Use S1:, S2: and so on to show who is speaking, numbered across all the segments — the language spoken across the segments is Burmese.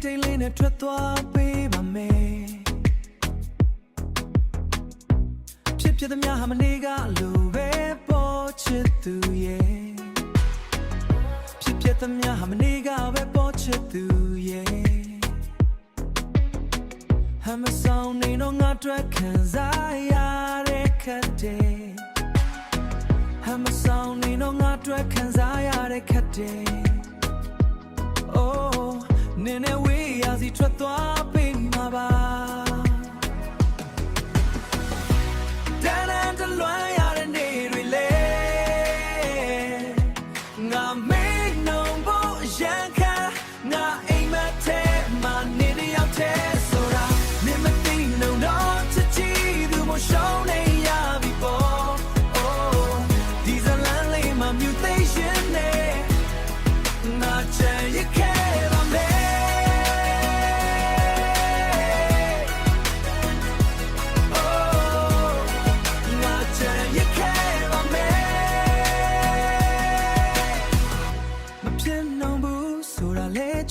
S1: ထိန်လေးနဲ့ထွက်သွားပေးပါမယ်ဖြစ်ဖြစ်သမျှဟာမနေကလိုပဲပေါ်ချစ်သူရဲ့ဖြစ်ဖြစ်သမျှဟာမနေကပဲပေါ်ချစ်သူရဲ့ဟာမဆောင်နေတော့ငါတွေ့ခံစားရတဲ့ခက်တဲ့ဟာမဆောင်နေတော့ငါတွေ့ခံစားရတဲ့ခက်တဲ့ Oh နည်းနည်းဝေးရစီထွက်သွားပေးမှာပါတန်းတန်းတလွမ်းရတဲ့နေတွေလေငါမေးနှုံဖို့ရန်ခါငါအိမ်မက်ထဲမှာနေတယောက်တည်းဆိုတာနေမသိနှုံတော့ချစ်ချီသူမရှောင်းနေရပြီပေါ့ Oh ဒီဇလန်လေးမှာ mutation နဲ့ငါချင်ရခဲ့ပါမယ်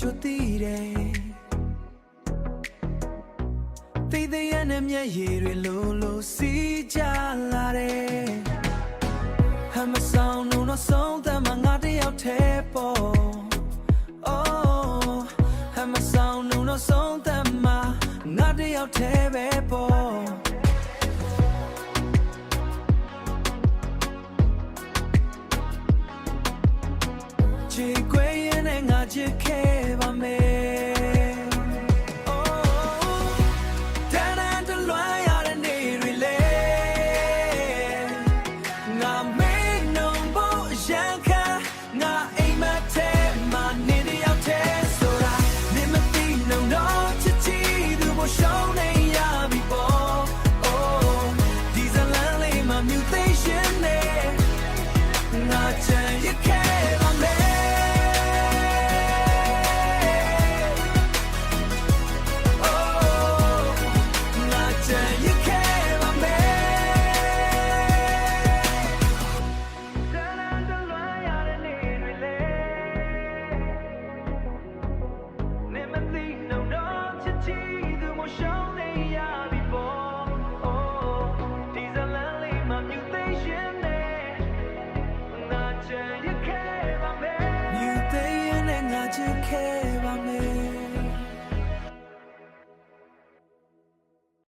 S1: ချွတ်တည်တယ်သိတဲ့ရနဲ့မျက်ရည်တွေလိုစီးကြလာတယ်ဟာမဆောင်တော့ဆုံးသက်မှာငါတယောက်တည်းပေါ့ Oh ဟာမဆောင်တော့ဆုံးသက်မှာငါတယောက်တည်းပဲပေါ့ချီခွေရင်နဲ့ငါချစ်ခဲ့ပါမယ်show